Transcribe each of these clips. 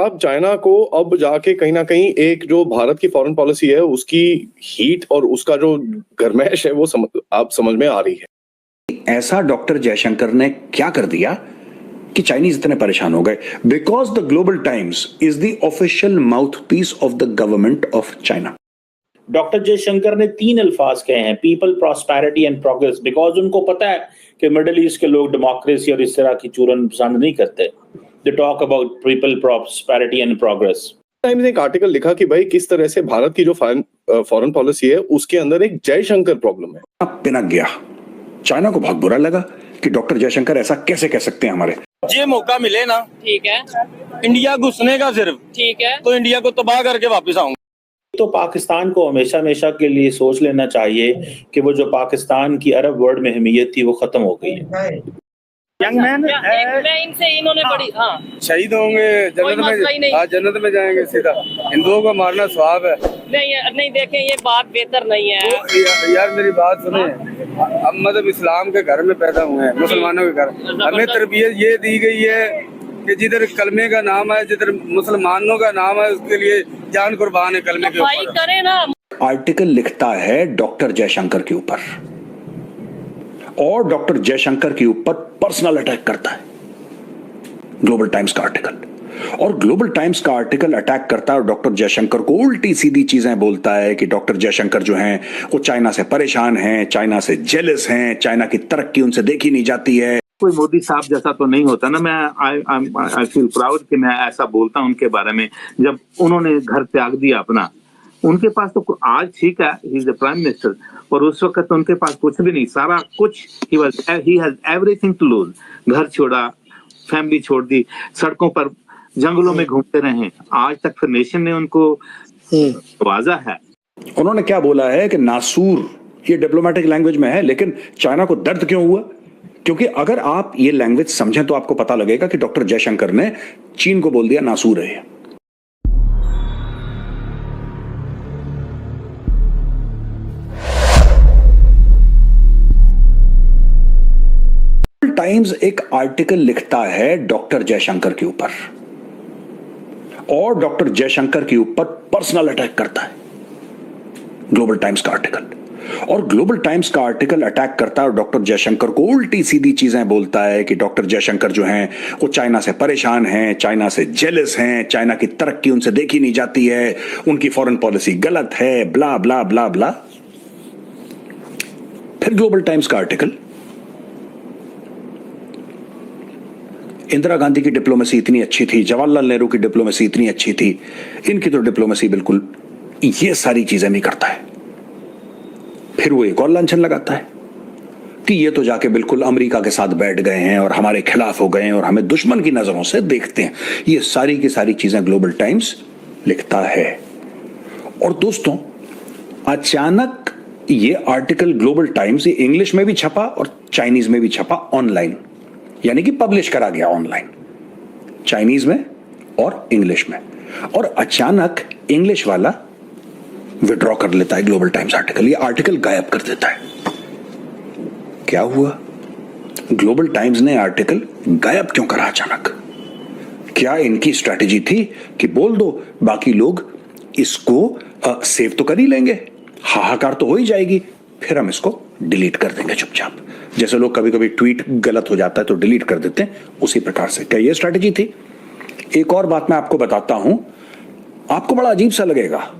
आप चाइना को अब जाके कहीं न कहीं एक जो भारत की फॉरेन पॉलिसी है उसकी हीट और उसका जो गरमाइश है वो आप समझ में आ रही है। ऐसा डॉक्टर जयशंकर ने क्या कर दिया कि चाइनीज इतने परेशान हो गए? Because the Global Times is the official mouthpiece of the government of China. Doctor Jaishankar ने 3 अल्फाज कहे हैं, people, prosperity and progress, because उनको पता है कि मिडिल ईस्ट के लोग डेमोक्रेसी और इस तरह की चूरन पसंद नहीं करते। They talk about people, prosperity and progress. Times ने एक आर्टिकल लिखा कि भाई किस तरह से भारत की जो फॉरेन पॉलिसी है उसके अंदर एक जयशंकर प्रॉब्लम है। अब पिनक गया। चाइना को बहुत बुरा लगा कि डॉक्टर जयशंकर ऐसा कैसे कह सकते हैं हमारे। ये मौका मिले ना, ठीक है, इंडिया घुसने का सिर्फ, ठीक है, तो इंडिया को तबाह करके वापस आऊंगा। तो पाकिस्तान को हमेशा हमेशा के लिए सोच लेना चाहिए कि वो जो पाकिस्तान की अरब वर्ल्ड में अहमियत थी वो खत्म हो गई है। यंग मैन इनसे इन्होंने बड़ी शहीद होंगे, जन्नत में जाएंगे सीधा। हिंदुओं को मारना स्वाब है। नहीं देखें, ये बात बेहतर नहीं है। तो यार मेरी बात सुने, हम मतलब इस्लाम के घर में पैदा हुए हैं, मुसलमानों के घर। हमें तरबियत ये दी गई है कि जिधर कलमे का नाम है, जिधर मुसलमानों का नाम है, उसके लिए जान कुर्बान है कलमे के ऊपर। करें ना। आर्टिकल लिखता है डॉक्टर जयशंकर के ऊपर और डॉक्टर जयशंकर के ऊपर पर्सनल अटैक करता है ग्लोबल टाइम्स का आर्टिकल। और ग्लोबल टाइम्स का आर्टिकल अटैक करता है और डॉक्टर जयशंकर को उल्टी सीधी चीजें बोलता है कि डॉक्टर जयशंकर जो हैं वो चाइना से परेशान हैं, चाइना से जेलस हैं, चाइना की तरक्की उनसे देखी नहीं जाती है। कोई मोदी साहब जैसा तो नहीं होता ना। मैं आई फील प्राउड कि मैं ऐसा बोलता हूं उनके बारे में। जब उन्होंने घर त्याग दिया अपना, उनके पास तो आज ठीक है, he is the prime minister, पर उस वक्त उनके पास कुछ भी नहीं, सारा कुछ ही हैज एवरीथिंग टू लूज। घर छोड़ा, फैमिली छोड़ दी, सड़कों पर जंगलों में घूमते रहे। आज तक फिर नेशन ने उनको नवाजा है। उन्होंने क्या बोला है कि नासूर, ये डिप्लोमेटिक लैंग्वेज में है, लेकिन चाइना को दर्द क्यों हुआ? क्योंकि अगर आप ये लैंग्वेज समझें तो आपको पता लगेगा कि डॉक्टर जयशंकर ने चीन को बोल दिया नासूर है। टाइम्स एक आर्टिकल लिखता है डॉक्टर जयशंकर के ऊपर और डॉक्टर जयशंकर के ऊपर पर्सनल अटैक करता है ग्लोबल टाइम्स का आर्टिकल। और ग्लोबल टाइम्स का आर्टिकल अटैक करता है और डॉक्टर जयशंकर को उल्टी सीधी चीजें बोलता है कि डॉक्टर जयशंकर जो हैं वो चाइना से परेशान हैं, चाइना से जेलस हैं, चाइना की तरक्की उनसे देखी नहीं जाती है, उनकी फॉरेन पॉलिसी गलत है, ब्ला ब्ला ब्ला ब्ला। फिर ग्लोबल टाइम्स का आर्टिकल, इंदिरा गांधी की डिप्लोमेसी इतनी अच्छी थी, जवाहरलाल नेहरू की डिप्लोमेसी इतनी अच्छी थी, इनकी तो डिप्लोमेसी बिल्कुल ये सारी चीजें नहीं करता है। फिर वो एक और लांछन लगाता है कि ये तो जाके बिल्कुल अमेरिका के साथ बैठ गए हैं और हमारे खिलाफ हो गए हैं और हमें दुश्मन की नजरों से देखते हैं। ये सारी की सारी चीजें ग्लोबल टाइम्स लिखता है। और दोस्तों, अचानक ये आर्टिकल ग्लोबल टाइम्स, ये इंग्लिश में भी छपा और चाइनीज में भी छपा ऑनलाइन, यानी कि पब्लिश करा गया ऑनलाइन, चाइनीज में और इंग्लिश में। और अचानक इंग्लिश वाला विड्रॉ कर लेता है ग्लोबल टाइम्स आर्टिकल, ये आर्टिकल गायब कर देता है। क्या हुआ? ग्लोबल टाइम्स ने आर्टिकल गायब क्यों करा अचानक? क्या इनकी स्ट्रैटेजी थी कि बोल दो, बाकी लोग इसको सेव तो कर ही लेंगे, हाहाकार तो हो ही जाएगी, फिर हम इसको डिलीट कर देंगे चुपचाप। जैसे लोग कभी कभी ट्वीट गलत हो जाता है तो डिलीट कर देते हैं, उसी प्रकार से क्या ये स्ट्रैटेजी थी? एक और बात मैं आपको बताता हूं, आपको बड़ा अजीब सा लगेगा,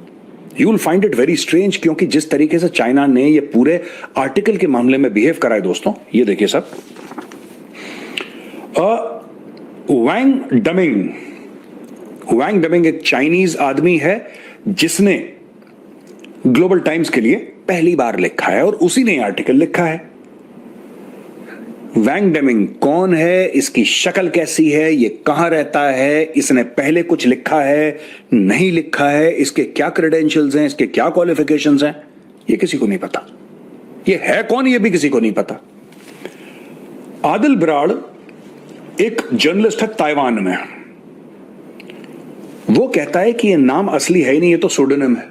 you will find it very strange, क्योंकि जिस तरीके से चाइना ने ये पूरे आर्टिकल के मामले में बिहेव करा है दोस्तों, ये देखिए सब। वैंग डमिंग एक चाइनीज आदमी है जिसने ग्लोबल टाइम्स के लिए पहली बार लिखा है और उसी ने आर्टिकल लिखा है। वैंग डमिंग कौन है, इसकी शक्ल कैसी है, ये कहां रहता है, इसने पहले कुछ लिखा है, नहीं लिखा है, इसके क्या क्रेडेंशियल्स हैं, इसके क्या क्वालिफिकेशंस हैं, ये किसी को नहीं पता। ये है कौन, ये भी किसी को नहीं पता। आदिल बराड़ एक जर्नलिस्ट है ताइवान में, वो कहता है कि ये नाम असली है ही नहीं, ये तो सूडोनिम है।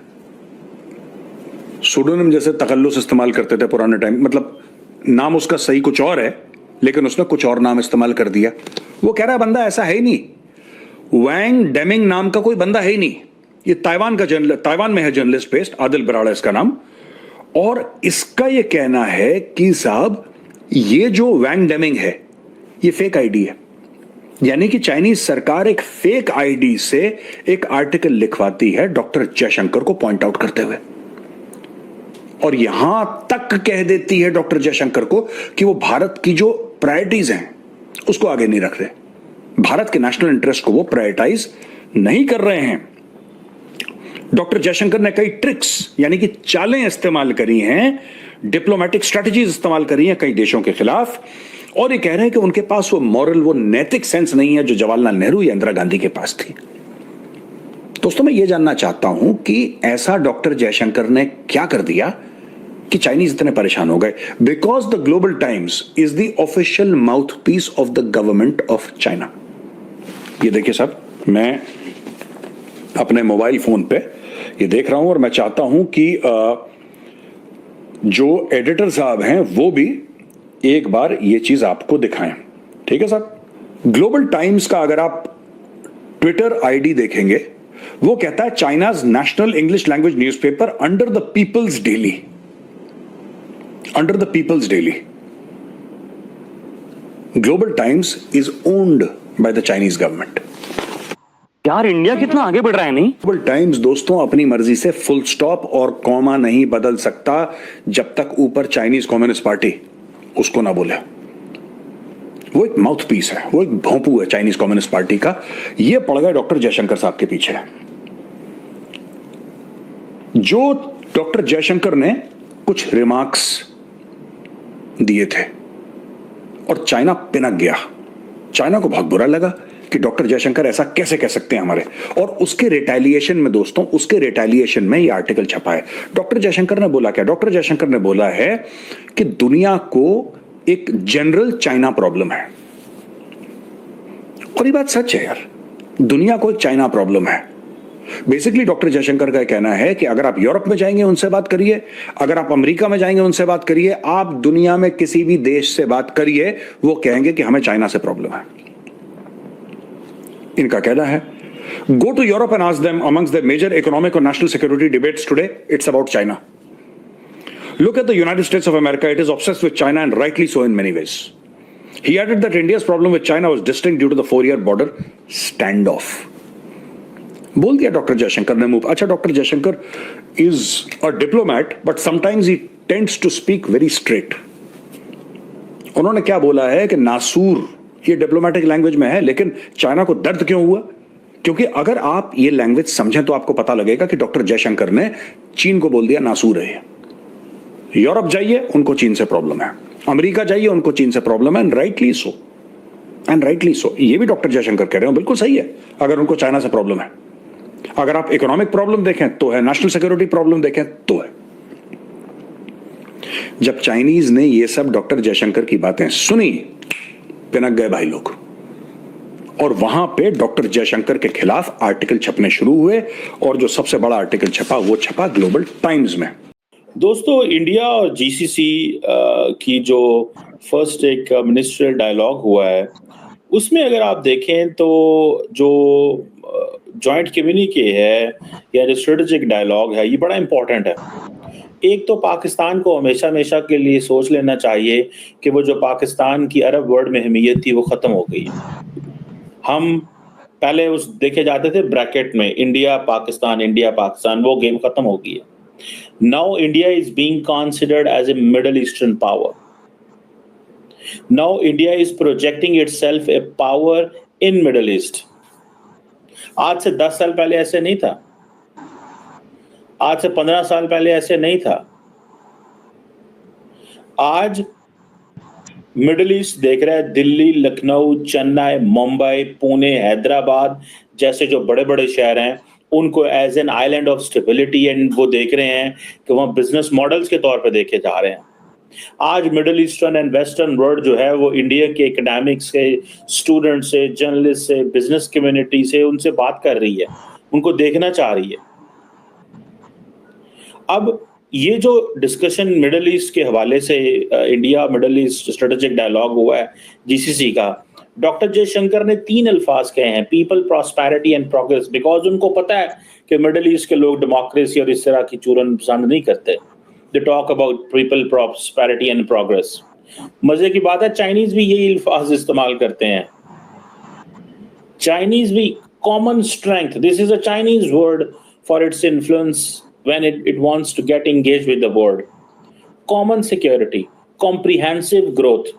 सूडोनिम जैसे तकल्लुस इस्तेमाल करते थे पुराने टाइम, मतलब नाम उसका सही कुछ और है लेकिन उसने कुछ और नाम इस्तेमाल कर दिया। वो कह रहा है बंदा ऐसा है ही नहीं, वैंग डेमिंग नाम का कोई बंदा है ही नहीं। ये ताइवान में है जर्नलिस्ट बेस्ड, आदिल बराड़ा इसका नाम। और इसका ये कहना है कि साहब ये जो वैंग डेमिंग है ये फेक आईडी है, यानी कि चाइनीज सरकार एक फेक आईडी से एक आर्टिकल लिखवाती है डॉक्टर जयशंकर को पॉइंट आउट करते हुए, और यहां तक कह देती है डॉक्टर जयशंकर को कि वो भारत की जो प्रायोरिटीज हैं उसको आगे नहीं रख रहे, भारत के नेशनल इंटरेस्ट को वो प्रायोरिटाइज नहीं कर रहे हैं। डॉक्टर जयशंकर ने कई ट्रिक्स यानी कि चालें इस्तेमाल करी हैं, डिप्लोमेटिक स्ट्रेटजीज इस्तेमाल करी हैं कई देशों के खिलाफ, और ये कह रहे हैं कि उनके पास वो मॉरल, वो नैतिक सेंस नहीं है जो जवाहरलाल नेहरू या इंदिरा गांधी के पास थी। दोस्तों, मैं ये जानना चाहता हूं कि ऐसा डॉक्टर जयशंकर ने क्या कर दिया कि चाइनीज इतने परेशान हो गए। Because the Global Times is the official mouthpiece of the government of China. ये देखिए साहब, मैं अपने मोबाइल फोन पे ये देख रहा हूं और मैं चाहता हूं कि जो एडिटर साहब हैं वो भी एक बार ये चीज आपको दिखाएं। ठीक है साहब, ग्लोबल टाइम्स का अगर आप ट्विटर आईडी देखेंगे, वो कहता है China's national English language newspaper under the People's Daily, under the People's Daily. Global Times is owned by the Chinese government. यार इंडिया कितना आगे बढ़ रहा है नहीं? ग्लोबल टाइम्स दोस्तों अपनी मर्जी से फुल स्टॉप और कॉमा नहीं बदल सकता जब तक ऊपर चाइनीज कम्युनिस्ट पार्टी उसको ना बोले। वो एक माउथ पीस है, वो एक भोंपू है चाइनीज कम्युनिस्ट पार्टी का। ये पड़ गए डॉक्टर जयशंकर साहब के पीछे। जो डॉक्टर जयशंकर ने कुछ रिमार्क्स दिए थे और चाइना पिनक गया, चाइना को बहुत बुरा लगा कि डॉक्टर जयशंकर ऐसा कैसे कह सकते हैं हमारे, और उसके रिटेलिएशन में दोस्तों, उसके रिटेलिएशन में ये आर्टिकल छपा है। डॉक्टर जयशंकर ने बोला क्या? डॉक्टर जयशंकर ने बोला है कि दुनिया को एक जनरल चाइना प्रॉब्लम है, और ये बात सच है यार, दुनिया को एक चाइना प्रॉब्लम है। बेसिकली डॉक्टर जयशंकर का कहना है कि अगर आप यूरोप में जाएंगे उनसे बात करिए, अगर आप अमेरिका में जाएंगे उनसे बात करिए, आप दुनिया में किसी भी देश से बात करिए, वो कहेंगे कि हमें चाइना से प्रॉब्लम है। इनका कहना है go to Europe and ask them amongst their major economic or national security debates today, it's about China. Look at the United States of America, it is obsessed with China and rightly so in many ways. He added that India's problem with China was distinct due to the 4-year border standoff. बोल दिया doctor Jaishankar ने मुंह। अच्छा, doctor Jaishankar is a diplomat but sometimes he tends to speak very straight. उन्होंने क्या बोला है कि नासूर, ये डिप्लोमेटिक लैंग्वेज में है, लेकिन चाइना को दर्द क्यों हुआ? क्योंकि अगर आप ये लैंग्वेज समझें तो आपको पता लगेगा कि डॉक्टर जयशंकर ने चीन को बोल दिया नासूर है। यूरोप जाइए, उनको चीन से प्रॉब्लम है, अमेरिका जाइए, उनको चीन से प्रॉब्लम है, and rightly so, and rightly so. ये भी डॉक्टर जयशंकर कह रहे हो, बिल्कुल सही है। अगर उनको चाइना से प्रॉब्लम है, अगर आप इकोनॉमिक प्रॉब्लम देखें तो है, नेशनल सिक्योरिटी प्रॉब्लम देखें तो है। जब चाइनीज ने ये सब डॉक्टर जयशंकर की बातें सुनी, पिनक गए भाई लोग, और वहां पे डॉक्टर जयशंकर के खिलाफ आर्टिकल छपने शुरू हुए, और जो सबसे बड़ा आर्टिकल छपा वो छपा ग्लोबल टाइम्स में। दोस्तों, इंडिया और जीसीसी की जो फर्स्ट एक मिनिस्ट्रियल डायलॉग हुआ है, उसमें अगर आप देखें तो जो जॉइंट कम्युनिके है या जो स्ट्रेटेजिक डायलॉग है, ये बड़ा इंपॉर्टेंट है। एक तो पाकिस्तान को हमेशा हमेशा के लिए सोच लेना चाहिए कि वो जो पाकिस्तान की अरब वर्ल्ड में अहमियत थी वो खत्म हो गई है। हम पहले उस देखे जाते थे ब्रैकेट में इंडिया पाकिस्तान, वो गेम खत्म हो गई है। Now India is being considered as a Middle Eastern power. Now India is projecting itself a power in Middle East. आज से 10 साल पहले ऐसे नहीं था, आज से 15 साल पहले ऐसे नहीं था। आज मिडिल ईस्ट देख रहा है दिल्ली, लखनऊ, चेन्नई, मुंबई, पुणे, हैदराबाद जैसे जो बड़े बड़े शहर हैं, उनको as an island of stability, and वो देख रहे हैं कि वहाँ बिजनेस मॉडल्स के तौर पे देखे जा रहे हैं। आज middle eastern and western world जो है वो इंडिया के एकेडमिक्स से, स्टूडेंट से, जर्नलिस्ट से, बिजनेस कम्युनिटी से, उनसे बात कर रही है, उनको देखना चाह रही है। अब ये जो डिस्कशन मिडिल ईस्ट के हवाले से India Middle East strategic dialogue हुआ है जीसीसी का, डॉक्टर जयशंकर ने 3 अल्फाज कहे हैं, people, prosperity and progress, because उनको पता है कि मिडिल ईस्ट के लोग डेमोक्रेसी और इस तरह की चूरन पसंद नहीं करते। They talk about people, prosperity and progress. मजे की बात है चाइनीज भी यही अल्फाज इस्तेमाल करते हैं। चाइनीज भी common strength, this is a Chinese word for its influence when it wants to get engage with the world. Common security, comprehensive growth.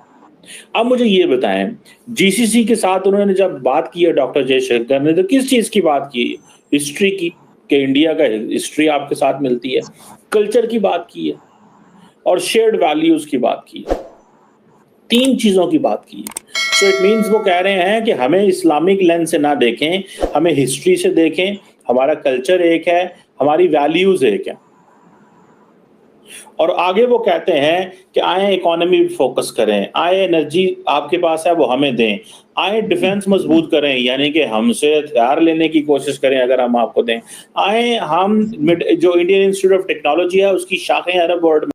अब मुझे ये बताएं, जीसीसी के साथ उन्होंने जब बात की है डॉक्टर जयशंकर ने, तो किस चीज की बात की? हिस्ट्री की, कि इंडिया का हिस्ट्री आपके साथ मिलती है, कल्चर की बात की है और शेयर्ड वैल्यूज की बात की है। 3 चीजों की बात की है। सो इट मींस वो कह रहे हैं कि हमें इस्लामिक लेंस से ना देखें, हमें हिस्ट्री से देखें। हमारा कल्चर एक है, हमारी वैल्यूज एक है। और आगे वो कहते हैं कि आए इकोनॉमी पे फोकस करें, आए एनर्जी आपके पास है वो हमें दें, आए डिफेंस मजबूत करें, यानी कि हमसे हथियार लेने की कोशिश करें अगर हम आपको दें, आए हम जो इंडियन इंस्टीट्यूट ऑफ टेक्नोलॉजी है उसकी शाखें अरब वर्ल्ड